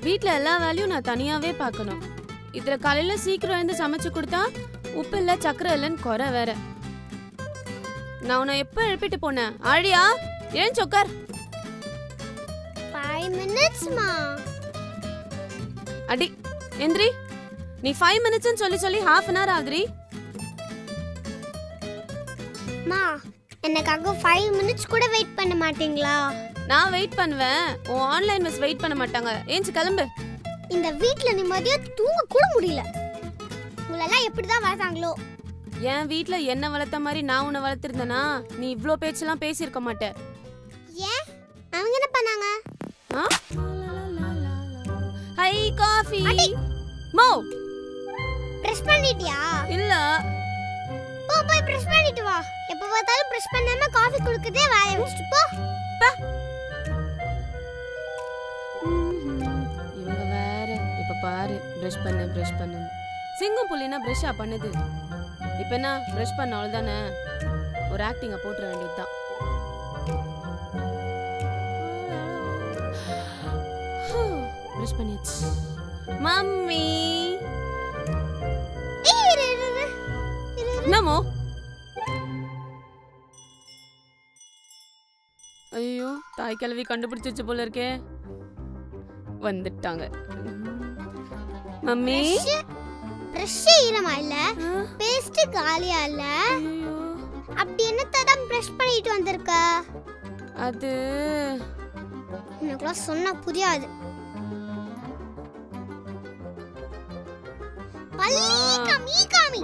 வீட்ல எல்லா வேலையும் நான் தனியாவே பார்க்கணும். இதுல காலையில சீக்கிரம் எழுந்து சமைச்சு கொடுத்தா உப்பு இல்ல சக்கரை இல்லன்னு குறை வேற. நான் உன்னை எப்ப எழுப்பிட்டு போனேன்? ஆழியா எழுந்து உட்கார். 5 minutes மா. அடி எந்திரி. நீ 5 minutes சொல்லி சொல்லி half an hour ஆகுறீ. மா எனக்காக 5 minutes கூட வெயிட் பண்ண மாட்டீங்களா? நான் வெயிட் பண்ணுவேன். உன் ஆன்லைன் மிஸ் வெயிட் பண்ண மாட்டாங்க. ஏஞ்சி கிளம்பு. இந்த வீட்ல நிம்மதியா தூங்க கூட முடியல. உங்களெல்லாம் எப்படிதான் வளர்த்தாங்களோ? என் வீட்ல என்ன வளர்த்த மாதிரி நான் உன்னை வளர்த்திருந்தேனா நீ இவ்ளோ பேச்செல்லாம் பேசியிருக்க மாட்ட. ஏன் அவங்க என்ன பண்ணாங்க? High coffee. மோ பிரஷ் பண்ணிட்டியா? இல்ல. போய் பிரஷ் பண்ணிட்டு வா. எப்ப பார்த்தாலும் பிரஷ் பண்ணாம காஃபி குடிக்கதே வாயை வச்சிட்டு போ. இவங்க வேற இப்ப பாரு பிரஷ் பண்ணு. சிங்கம் புள்ளினா பிரஷ்ஷா பண்ணுது. இப்ப என்ன பிரஷ் பண்ண அவ்வளவுதானே. ஒரு ஆக்டிங்க போட்டுற வேண்டியதுதான். பிரஷ் பண்ணியாச்சு. மம்மி என்னமோ? ஐயோ தாய் கிழவி கண்டுபிடிச்சிச்சு போல இருக்கே. வந்துட்டாங்க. மம்மி பிரஷ் ஈரமா இல்ல, பேஸ்ட் காலியா இல்ல. அப்படி என்னதான் பிரஷ் பண்ணிட்டு வந்திருக்க? அது எனக்குலாம் சொன்னா புரியாது. பல்லி காமி.